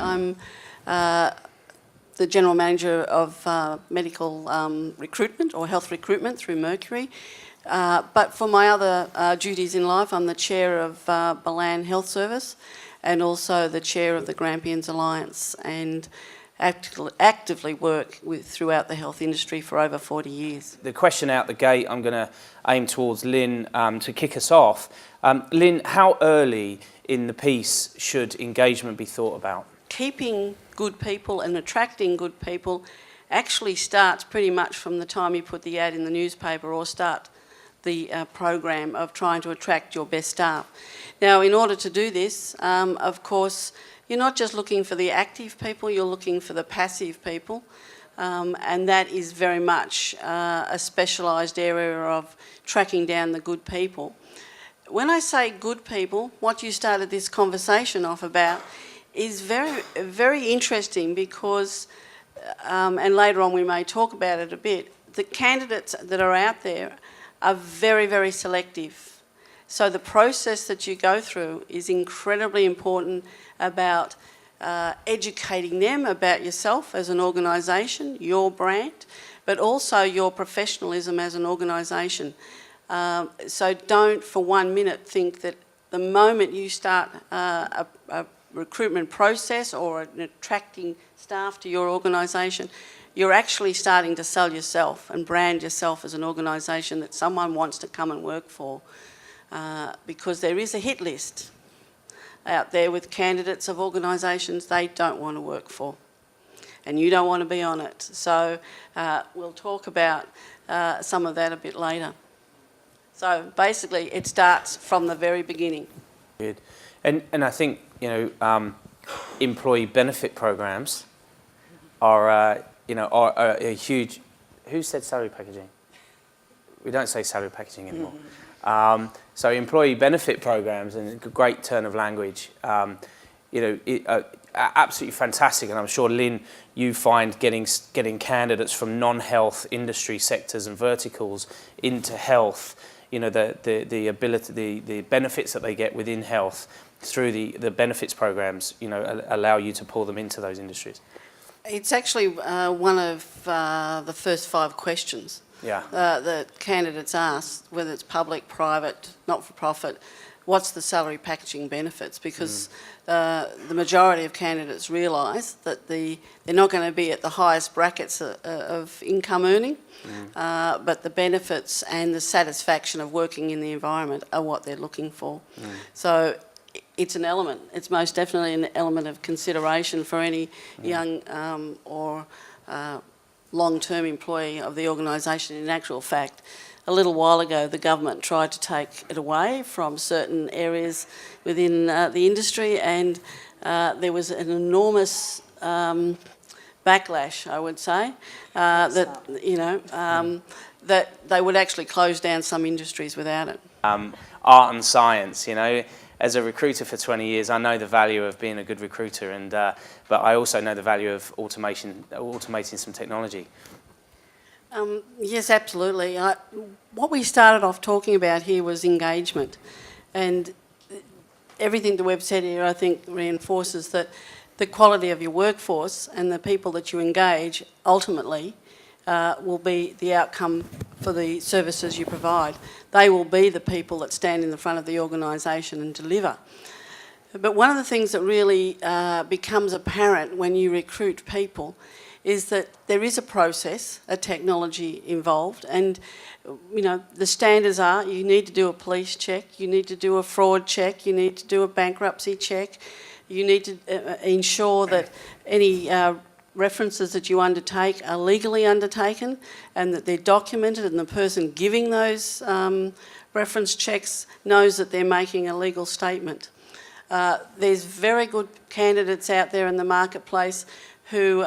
I'm the General Manager of Medical Recruitment or Health Recruitment through Mercury. But for my other duties in life, I'm the Chair of Balan Health Service and also the Chair of the Grampians Alliance, and actively work throughout the health industry for over 40 years. The question out the gate, I'm going to aim towards Lynn to kick us off. Lynn, how early in the piece should engagement be thought about? Keeping good people and attracting good people actually starts pretty much from the time you put the ad in the newspaper or start the program of trying to attract your best staff. Now, in order to do this, of course, you're not just looking for the active people, you're looking for the passive people, and that is very much a specialised area of tracking down the good people. When I say good people, what you started this conversation off about is very, very interesting because, and later on we may talk about it a bit, the candidates that are out there are very, very selective. So the process that you go through is incredibly important about educating them about yourself as an organisation, your brand, but also your professionalism as an organisation. So don't for 1 minute think that the moment you start a recruitment process or attracting staff to your organisation, you're actually starting to sell yourself and brand yourself as an organisation that someone wants to come and work for. Because there is a hit list out there with candidates of organisations they don't want to work for, and you don't want to be on it. So we'll talk about some of that a bit later. So basically it starts from the very beginning. Good. And I think, you know, employee benefit programs are, you know, are a huge... Who said salary packaging? We don't say salary packaging anymore. So employee benefit programs, and a great turn of language, you know, absolutely fantastic. And I'm sure, Lynn, you find getting candidates from non-health industry sectors and verticals into health, you know, the ability, the benefits that they get within health through the benefits programs, you know, allow you to pull them into those industries. It's actually one of the first 5 questions. Yeah. The candidates ask, whether it's public, private, not-for-profit, what's the salary packaging benefits? Because the majority of candidates realise that they're not going to be at the highest brackets of income earning, but the benefits and the satisfaction of working in the environment are what they're looking for. So it's an element. It's most definitely an element of consideration for any young or long-term employee of the organisation. In actual fact, a little while ago the government tried to take it away from certain areas within the industry, and there was an enormous backlash, I would say, that, you know, that they would actually close down some industries without it. Art and science, you know. As a recruiter for 20 years, I know the value of being a good recruiter, and but I also know the value of automating some technology. Yes, absolutely. What we started off talking about here was engagement, and everything that we've said here, I think, reinforces that the quality of your workforce and the people that you engage ultimately will be the outcome for the services you provide. They will be the people that stand in the front of the organisation and deliver. But one of the things that really becomes apparent when you recruit people is that there is a process, a technology involved, and you know, the standards are you need to do a police check, you need to do a fraud check, you need to do a bankruptcy check, you need to ensure that any references that you undertake are legally undertaken and that they're documented, and the person giving those reference checks knows that they're making a legal statement. There's very good candidates out there in the marketplace who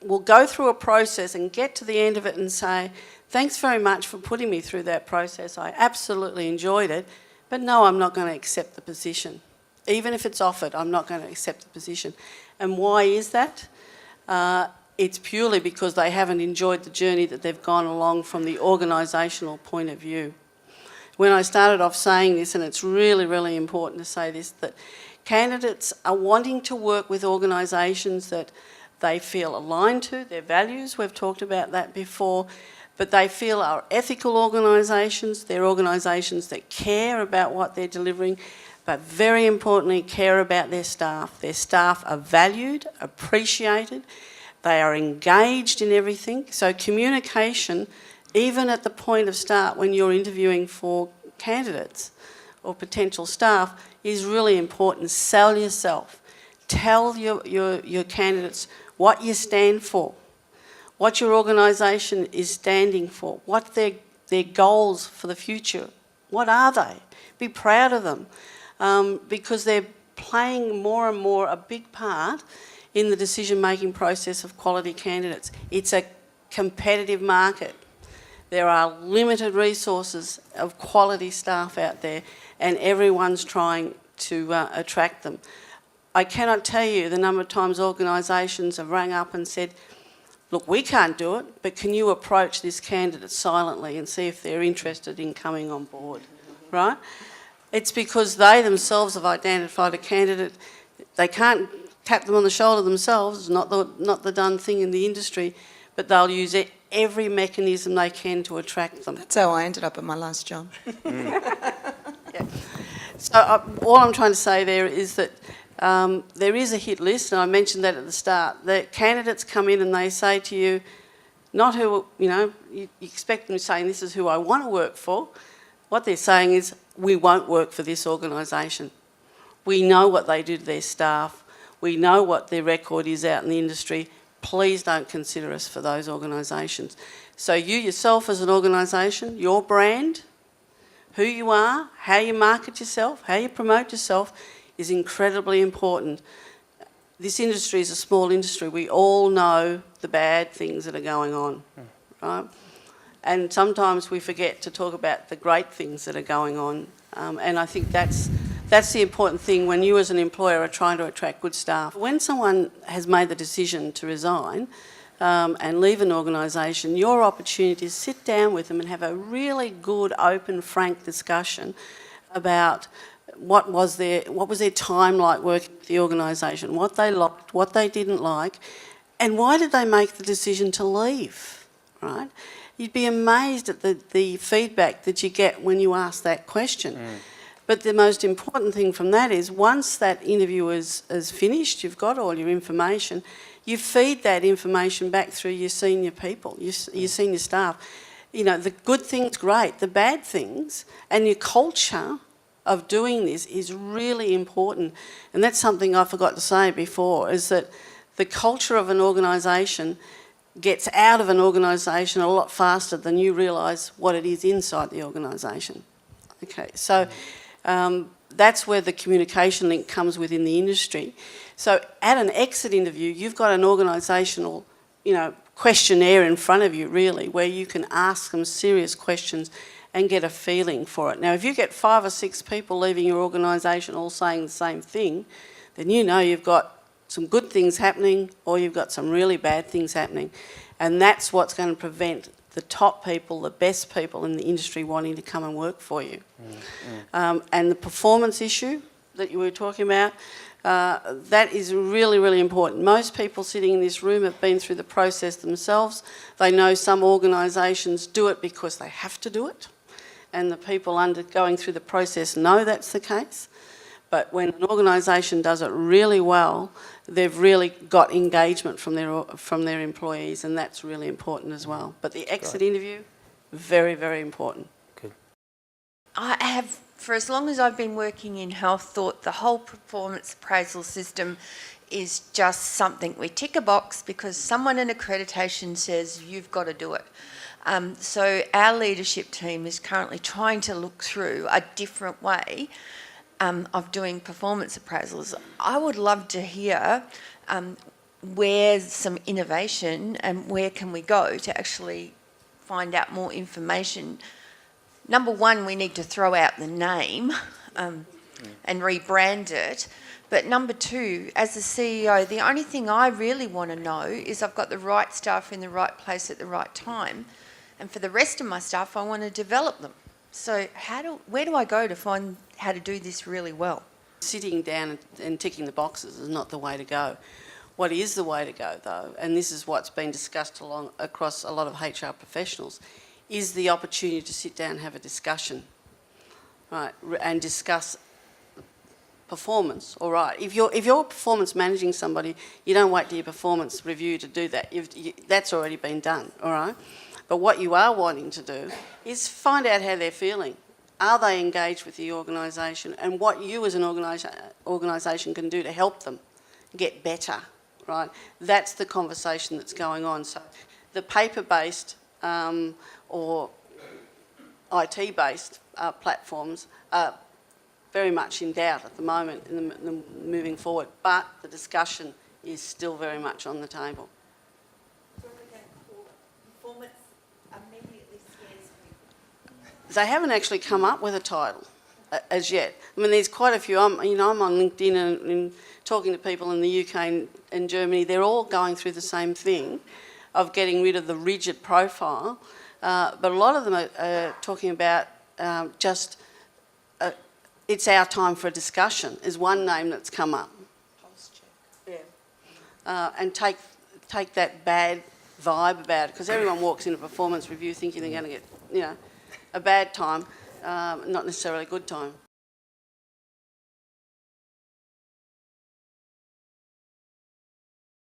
will go through a process and get to the end of it and say, thanks very much for putting me through that process, I absolutely enjoyed it, but no, I'm not going to accept the position. Even if it's offered, I'm not going to accept the position. And why is that? It's purely because they haven't enjoyed the journey that they've gone along from the organisational point of view. When I started off saying this, and it's really, really important to say this, that Candidates are wanting to work with organisations that they feel aligned to, their values, we've talked about that before, but they feel are ethical organisations, they're organisations that care about what they're delivering, but very importantly care about their staff. Their staff are valued, appreciated, they are engaged in everything. So communication, even at the point of start when you're interviewing for candidates or potential staff, is really important. Sell yourself. Tell your candidates what you stand for, what your organisation is standing for, what their goals for the future, what are they? Be proud of them, because they're playing more and more a big part in the decision-making process of quality candidates. It's a competitive market. There are limited resources of quality staff out there, and everyone's trying to attract them. I cannot tell you the number of times organisations have rang up and said, look, we can't do it, but can you approach this candidate silently and see if they're interested in coming on board, right? It's because they themselves have identified a candidate. They can't tap them on the shoulder themselves, it's not the done thing in the industry, but they'll use every mechanism they can to attract them. That's how I ended up at my last job. Yeah. So all I'm trying to say there is that there is a hit list, and I mentioned that at the start. The candidates come in and they say to you, not who, you expect them saying this is who I want to work for. What they're saying is, we won't work for this organisation. We know what they do to their staff. We know what their record is out in the industry. Please don't consider us for those organisations. So you yourself as an organisation, your brand, who you are, how you market yourself, how you promote yourself is incredibly important. This industry is a small industry. We all know the bad things that are going on, right? And sometimes we forget to talk about the great things that are going on. And I think that's the important thing when you as an employer are trying to attract good staff. When someone has made the decision to resign and leave an organisation, your opportunity is to sit down with them and have a really good, open, frank discussion about what was their time like working with the organisation, what they liked, what they didn't like, and why did they make the decision to leave, right? You'd be amazed at the feedback that you get when you ask that question. But the most important thing from that is once that interview is finished, you've got all your information, you feed that information back through your senior people, your senior staff. The good things, great, the bad things, and your culture of doing this is really important. And that's something I forgot to say before, is that the culture of an organisation gets out of an organisation a lot faster than you realise what it is inside the organisation. Okay, so that's where the communication link comes within the industry. So at an exit interview, you've got an organisational, questionnaire in front of you, really, where you can ask them serious questions and get a feeling for it. Now, if you get 5 or 6 people leaving your organisation all saying the same thing, then you've got some good things happening or you've got some really bad things happening. And that's what's going to prevent the top people, the best people in the industry wanting to come and work for you. And the performance issue that you were talking about, that is really, really important. Most people sitting in this room have been through the process themselves. They know some organisations do it because they have to do it, and the people going through the process know that's the case. But when an organisation does it really well, they've really got engagement from their employees, and that's really important as well. But the exit interview, very, very important. Good. I have, for as long as I've been working in health, thought the whole performance appraisal system is just something we tick a box because someone in accreditation says you've got to do it. So our leadership team is currently trying to look through a different way of doing performance appraisals. I would love to hear where's some innovation and where can we go to actually find out more information. Number one, we need to throw out the name and rebrand it. But number two, as a CEO, the only thing I really want to know is I've got the right staff in the right place at the right time. And for the rest of my staff, I want to develop them. So where do I go to find how to do this really well? sitting down and ticking the boxes is not the way to go. What is the way to go, though, and this is what's been discussed across a lot of HR professionals, is the opportunity to sit down and have a discussion, right, and discuss performance. All right, if you're performance managing somebody, you don't wait till your performance review to do that. That's already been done. All right, but what you are wanting to do is find out how they're feeling. Are they engaged with the organisation, and what you as an organisation can do to help them get better, right? That's the conversation that's going on. So the paper-based or IT-based platforms are very much in doubt at the moment in the moving forward, but the discussion is still very much on the table. Performance immediately scares people. They haven't actually come up with a title as yet. I mean, there's quite a few. I'm on LinkedIn and talking to people in the UK and Germany. They're all going through the same thing of getting rid of the rigid profile, but a lot of them are talking about just it's our time for a discussion is one name that's come up. Pulse check. Yeah. And take that bad vibe about it, because everyone walks in a performance review thinking they're going to get, a bad time, not necessarily a good time.